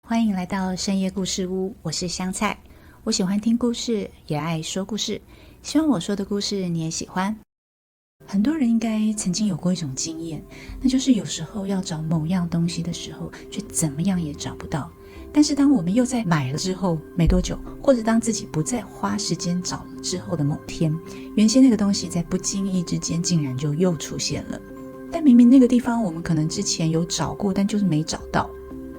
歡迎來到深夜故事屋，我是香菜。我喜歡聽故事，也愛說故事，希望我說的故事你也喜歡。很多人應該曾經有過一種經驗，那就是有時候要找某樣東西的時候，卻怎麼樣也找不到。但是當我們又在買了之後沒多久，或者當自己不再花時間找了之後的某天，原先那個東西在不經意之間竟然就又出現了。但明明那個地方我們可能之前有找過，但就是沒找到。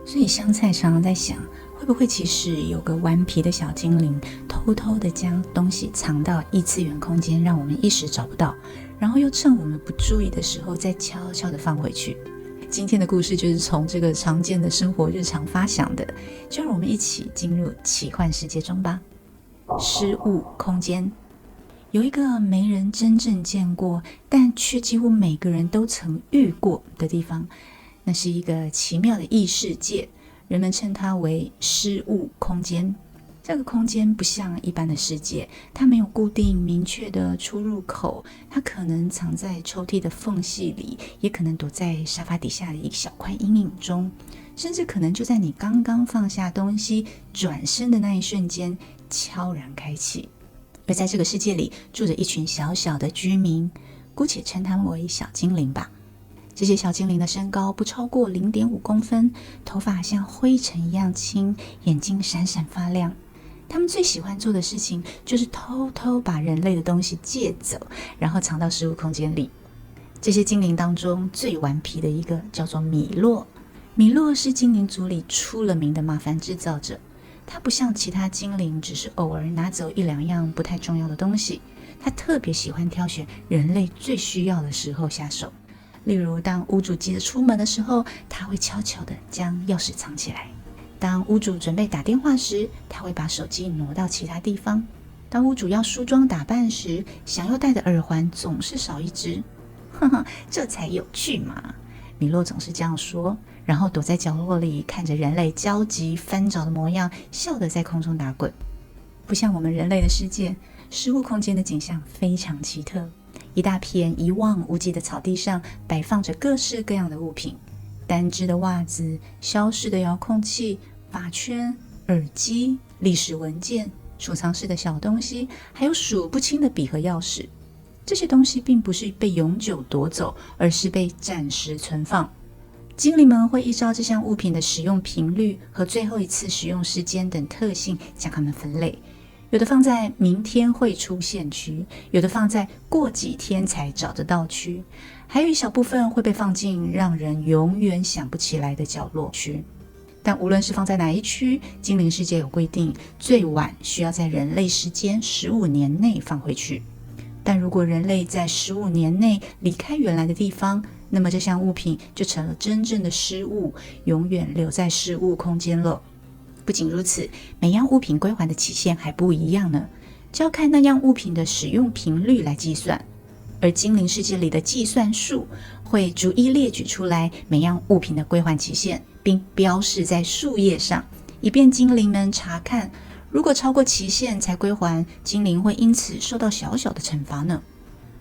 所以香菜常常在想，會不會其實有個頑皮的小精靈，偷偷的將東西藏到異次元空間，讓我們一時找不到，然後又趁我們不注意的時候再悄悄的放回去。今天的故事就是從這個常見的生活日常發想的，就讓我們一起進入奇幻世界中吧。失物空間有一個沒人真正見過，但卻幾乎每個人都曾遇過的地方。那是一個奇妙的異世界，人們稱它為失物空間。這個空間不像一般的世界，它沒有固定明確的出入口，它可能藏在抽屜的縫隙裡，也可能躲在沙發底下的一小塊陰影中，甚至可能就在你剛剛放下東西轉身的那一瞬間悄然開啟。而在這個世界裡住着一群小小的居民，姑且稱他們為小精靈吧。這些小精靈的身高不超過 0.5 公分，頭髮像灰塵一樣輕，眼睛閃閃發亮。他們最喜歡做的事情就是偷偷把人類的東西借走，然後藏到失物空間裡。這些精靈當中最頑皮的一個叫做米洛。米洛是精靈族裡出了名的麻煩製造者。他不像其他精靈只是偶爾拿走一兩樣不太重要的東西，他特別喜歡挑選人類最需要的時候下手。例如，當屋主急着出門的時候，他會悄悄地將鑰匙藏起來；當屋主準備打電話時，他會把手機挪到其他地方；當屋主要梳妝打扮時，想要戴的耳環總是少一隻。呵呵，這才有趣嘛！米洛總是這樣說，然後躲在角落裡看着人類焦急翻找的模樣，笑得在空中打滾。不像我們人類的世界，失物空間的景象非常奇特。一大片一望無際的草地上擺放着各式各樣的物品，單隻的襪子、消失的遙控器、髮圈、耳機、歷史文件、儲藏室的小東西，還有數不清的筆和鑰匙。這些東西並不是被永久奪走，而是被暫時存放。精靈們會依照這項物品的使用頻率和最後一次使用時間等特性將它們分類。有的放在明天會出現區，有的放在過幾天才找得到區，還有一小部分會被放進讓人永遠想不起來的角落區。但無論是放在哪一區，精靈世界有規定，最晚需要在人類時間15年內放回去。但如果人類在15年內離開原來的地方，那麼這項物品就成了真正的失物，永遠留在失物空間了。不僅如此，每樣物品歸還的期限還不一樣呢，就要看那樣物品的使用頻率來計算。而精靈世界裡的計算術會逐一列舉出來每樣物品的歸還期限，並標示在樹葉上，以便精靈們查看。如果超過期限才歸還，精靈會因此受到小小的懲罰呢。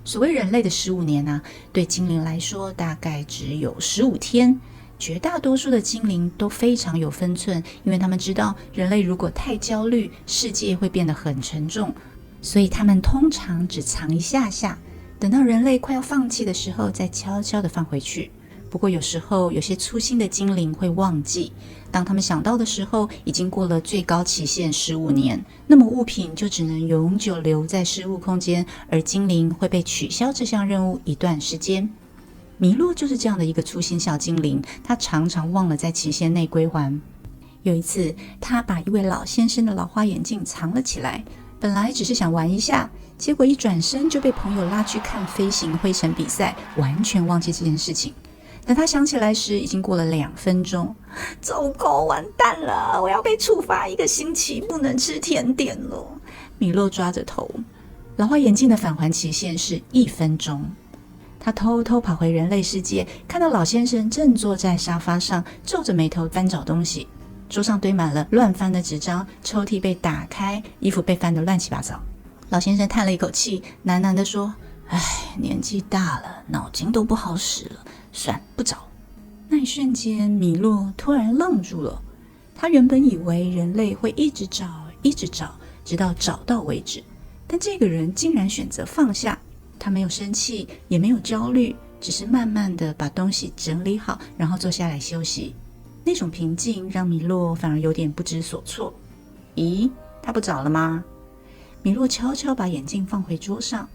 所謂人類的15年啊，對精靈來說大概只有15天。絕大多數的精靈都非常有分寸，因為他們知道人類如果太焦慮，世界會變得很沉重，所以他們通常只藏一下下，等到人類快要放棄的時候再悄悄地放回去。不過有時候有些粗心的精靈會忘記，當他們想到的時候已經過了最高期限15年，那麼物品就只能永久留在失物空間，而精靈會被取消這項任務一段時間。米洛就是這樣的一個粗心小精靈，他常常忘了在期限內歸還。有一次，他把一位老先生的老花眼鏡藏了起來，本來只是想玩一下，結果一轉身就被朋友拉去看飛行灰塵比賽，完全忘記這件事情。等他想起來時，已經過了2分鐘。糟糕，完蛋了，我要被處罰1個星期，不能吃甜點了。米洛抓着頭。老花眼鏡的返還期限是1分鐘。他偷偷跑回人類世界，看到老先生正坐在沙發上，皺着眉頭翻找東西。桌上堆滿了亂翻的紙張，抽屜被打開，衣服被翻得亂七八糟。老先生嘆了一口氣，喃喃地說：“唉，年紀大了，腦筋都不好使了，算不找。”那一瞬間，米洛突然愣住了。他原本以為人類會一直找，一直找，直到找到為止。但這個人竟然選擇放下，他沒有生氣，也沒有焦慮，只是慢慢的把東西整理好，然後坐下來休息。那種平靜讓米洛反而有點不知所措。咦，他不找了嗎？米洛悄悄把眼鏡放回桌上。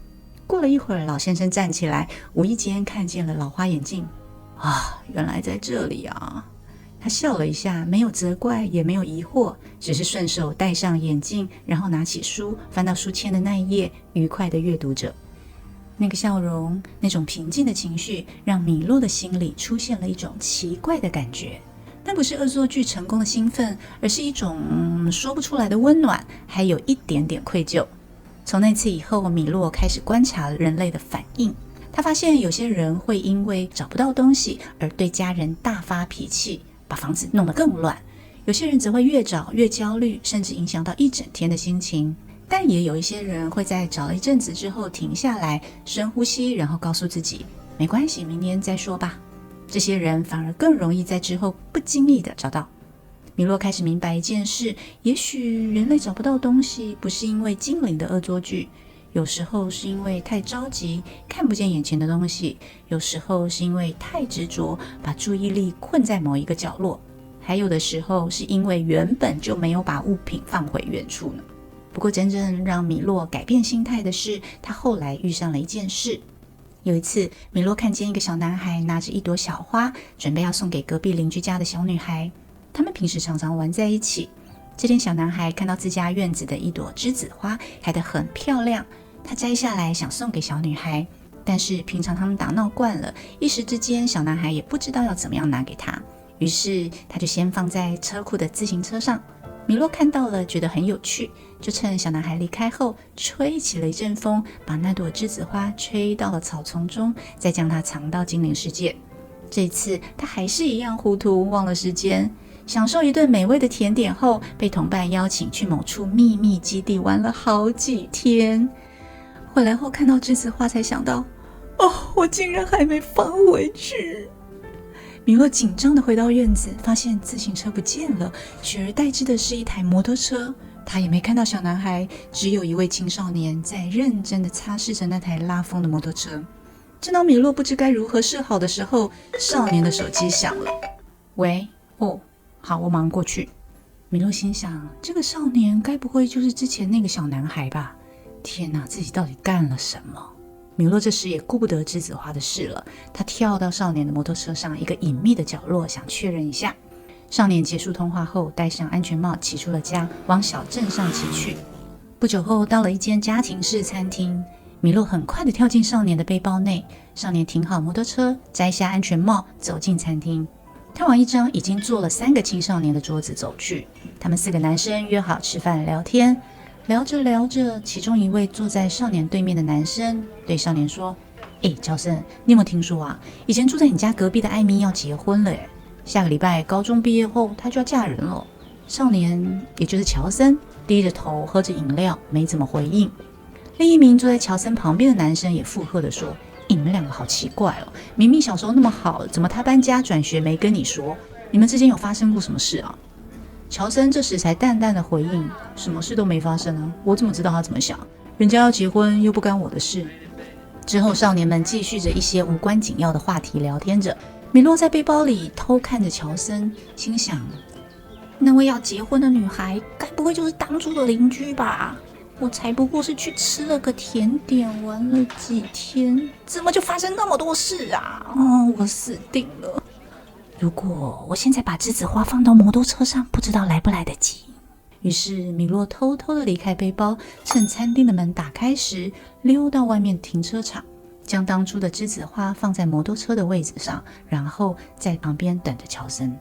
過了一會兒，老先生站起來，無意間看見了老花眼鏡。啊，原來在這裡啊！他笑了一下，沒有責怪，也沒有疑惑，只是順手戴上眼鏡，然後拿起書，翻到書籤的那一頁，愉快地閱讀着。那個笑容，那種平靜的情緒，讓米洛的心裡出現了一種奇怪的感覺。那不是惡作劇成功的興奮，而是一種說不出來的溫暖，還有一點點愧疚。從那次以後，米洛開始觀察人類的反應。他發現有些人會因為找不到東西而對家人大發脾氣，把房子弄得更亂。有些人則會越找越焦慮，甚至影響到一整天的心情。但也有一些人會在找了一陣子之後停下來，深呼吸，然後告訴自己沒關係，明天再說吧。這些人反而更容易在之後不經意地找到。米洛開始明白一件事，也許人類找不到東西不是因為精靈的惡作劇，有時候是因為太着急，看不見眼前的東西，有時候是因為太執着，把注意力困在某一個角落，還有的時候是因為原本就沒有把物品放回原處呢。不過真正讓米洛改變心態的是，他後來遇上了一件事。有一次，米洛看見一個小男孩拿着一朵小花，準備要送給隔壁鄰居家的小女孩。他們平時常常玩在一起。這天，小男孩看到自家院子的一朵梔子花開得很漂亮，他摘下來想送給小女孩，但是平常他們打鬧慣了，一時之間小男孩也不知道要怎麼樣拿給他，於是他就先放在車庫的自行車上。米洛看到了，覺得很有趣，就趁小男孩離開後，吹起了一陣風，把那朵梔子花吹到了草叢中，再將它藏到精靈世界。這次他還是一樣糊塗，忘了時間。享受一頓美味的甜點後，被同伴邀請去某處秘密基地玩了好幾天。回來後看到梔子花，才想到，我竟然還沒放回去。米洛緊張地回到院子，發現自行車不見了，取而代之的是一台摩托車。他也沒看到小男孩，只有一位青少年在認真地擦拭着那台拉風的摩托車。正當米洛不知該如何是好的時候，少年的手機響了。喂，好，我馬上過去。米洛心想，這個少年該不會就是之前那個小男孩吧？天哪，自己到底幹了什麼？米洛這時也顧不得梔子花的事了，他跳到少年的摩托車上一個隱秘的角落，想確認一下。少年結束通話後，戴上安全帽，騎出了家，往小鎮上騎去。不久後，到了一間家庭式餐廳，米洛很快地跳進少年的背包內。少年停好摩托車，摘下安全帽，走進餐廳。他往一張已經坐了3個青少年的桌子走去。他們4個男生約好吃飯聊天。聊着聊着，其中一位坐在少年對面的男生對少年說：喬森，你有沒有聽說啊？以前住在你家隔壁的艾米要結婚了耶，下個禮拜高中畢業後她就要嫁人了。少年，也就是喬森，低着頭喝着飲料，沒怎麼回應。另一名坐在喬森旁邊的男生也附和地說：你們兩個好奇怪哦，明明小時候那麼好，怎麼他搬家轉學沒跟你說？你們之間有發生過什麼事啊？喬森這時才淡淡的回應：什麼事都沒發生啊，我怎麼知道他怎麼想？人家要結婚又不干我的事。之後少年們繼續着一些無關緊要的話題聊天着。米洛在背包裡偷看着喬森，心想，那位要結婚的女孩該不會就是當初的鄰居吧？我才不過是去吃了個甜點，玩了幾天，怎麼就發生那麼多事啊？我死定了。如果我現在把梔子花放到摩托車上，不知道來不来得及。於是米洛偷偷地離開背包，趁餐廳的門打開時，溜到外面停車場，將當初的梔子花放在摩托車的位置上，然後在旁邊等着喬森。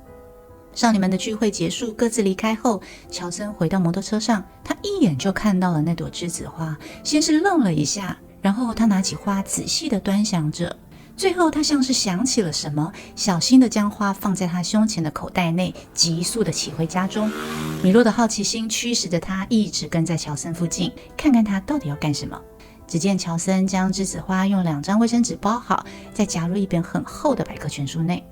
少年們的聚會結束，各自離開後，喬森回到摩托車上，他一眼就看到了那朵梔子花，先是愣了一下，然後他拿起花仔細地端詳着。最後他像是想起了什麼，小心地將花放在他胸前的口袋內，急速地騎回家中。米洛的好奇心驅使着他一直跟在喬森附近，看看他到底要幹什麼。只見喬森將梔子花用2張衛生紙包好，再夾入一本很厚的百科全書內。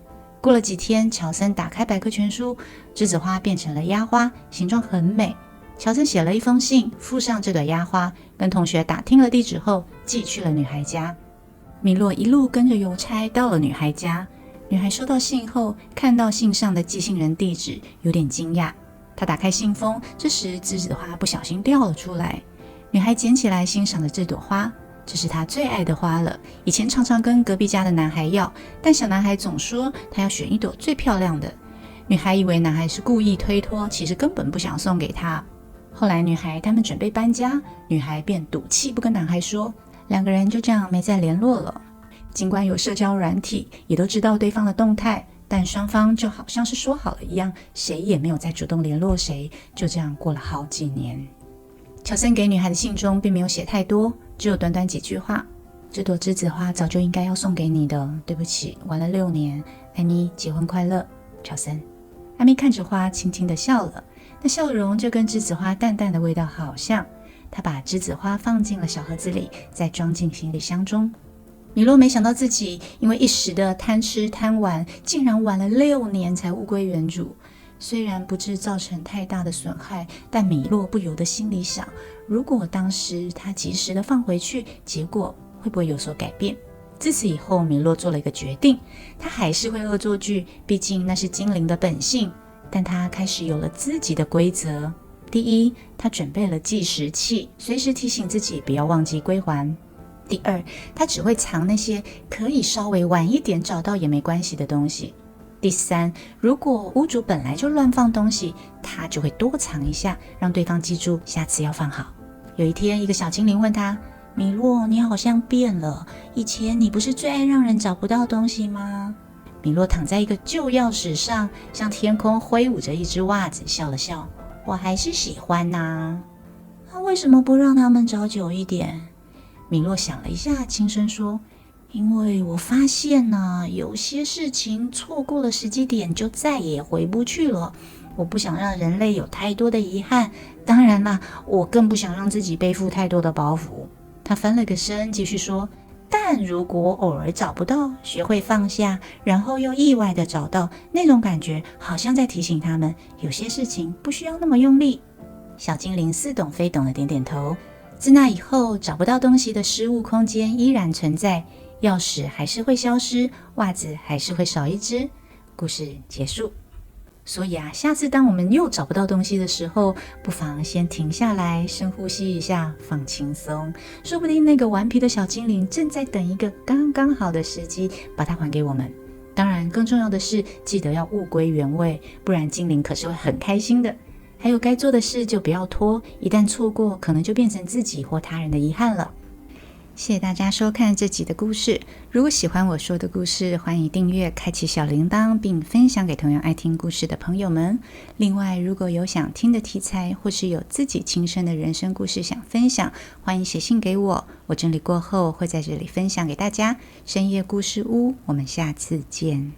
過了幾天，喬森打開百科全書，梔子花變成了鴨花，形狀很美。喬森寫了一封信，附上這朵鴨花，跟同學打聽了地址後，寄去了女孩家。米洛一路跟着郵差到了女孩家。女孩收到信後，看到信上的寄信人地址，有點驚訝。她打開信封，這時梔子花不小心掉了出來。女孩撿起來欣賞了這朵花，這是她最愛的花了。以前常常跟隔壁家的男孩要，但小男孩總說他要選一朵最漂亮的。女孩以為男孩是故意推脫，其實根本不想送給她。後來他們準備搬家，女孩便賭氣不跟男孩說，兩個人就這樣沒再聯絡了。儘管有社交軟體，也都知道對方的動態，但雙方就好像是說好了一樣，誰也沒有再主動聯絡誰，就這樣過了好幾年。喬森給女孩的信中並沒有寫太多，只有短短幾句話：這朵梔子花早就應該要送給你的，對不起，晚了6年。艾米，結婚快樂，喬森。艾米看着花，輕輕地笑了，那笑容就跟梔子花淡淡的味道好像。她把梔子花放進了小盒子裡，再裝進行李箱中。米洛沒想到自己因為一時的貪吃貪玩，竟然晚了6年才物歸原主。雖然不致造成太大的損害，但米洛不由得心裡想，如果當時他及時的放回去，結果會不會有所改變？自此以後，米洛做了一個決定，他還是會惡作劇，畢竟那是精靈的本性，但他開始有了自己的規則。第一，他準備了計時器，隨時提醒自己不要忘記歸還。第二，他只會藏那些可以稍微晚一點找到也沒關係的東西。第三，如果屋主本來就亂放東西，他就會多藏一下，讓對方記住下次要放好。有一天，一個小精靈問他，米洛，你好像變了，以前你不是最愛讓人找不到東西嗎？米洛躺在一個舊鑰匙上，向天空揮舞着一隻襪子，笑了笑，我還是喜歡啊。那為什麼不讓他們找久一點？米洛想了一下，輕聲說，因為我發現呢，有些事情錯過了時機點就再也回不去了。我不想讓人類有太多的遺憾，當然啦，我更不想讓自己背負太多的包袱。他翻了個身，繼續說，但如果偶爾找不到，學會放下，然後又意外的找到，那種感覺好像在提醒他們，有些事情不需要那麼用力。小精靈似懂非懂的點點頭。自那以後，找不到東西的失誤空間依然存在，鑰匙還是會消失，襪子還是會少一隻。故事結束。所以下次當我們又找不到東西的時候，不妨先停下來，深呼吸一下，放輕鬆。說不定那個頑皮的小精靈正在等一個剛剛好的時機，把它還給我們。當然，更重要的是，記得要物歸原位，不然精靈可是會很開心的。還有該做的事就不要拖，一旦錯過，可能就變成自己或他人的遺憾了。謝謝大家收看這集的故事。如果喜歡我說的故事，歡迎訂閱、開啟小鈴鐺，並分享給同樣愛聽故事的朋友們。另外，如果有想聽的題材，或是有自己親身的人生故事想分享，歡迎寫信給我，我整理過後會在這裡分享給大家。深夜故事屋，我們下次見。